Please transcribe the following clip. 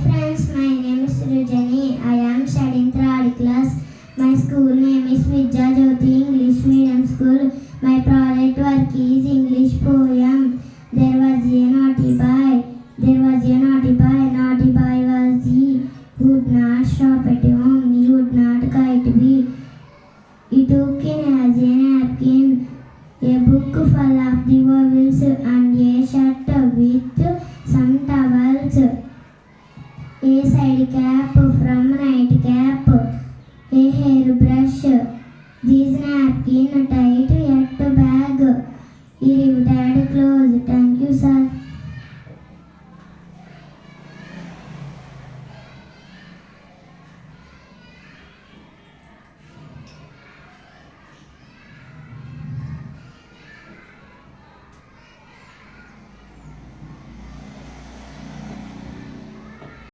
friends, my name is Rujani. I am studying third class. My school name is Vidya Jyoti English Medium School. My project work is English poem. There was a naughty boy. There was a naughty boy. Naughty boy was he. Would not stop at home. He would not kite be. He took in as a napkin a book full of the vowels and a shirt with some towels. A side cap from night cap, a hairbrush, these napkin tied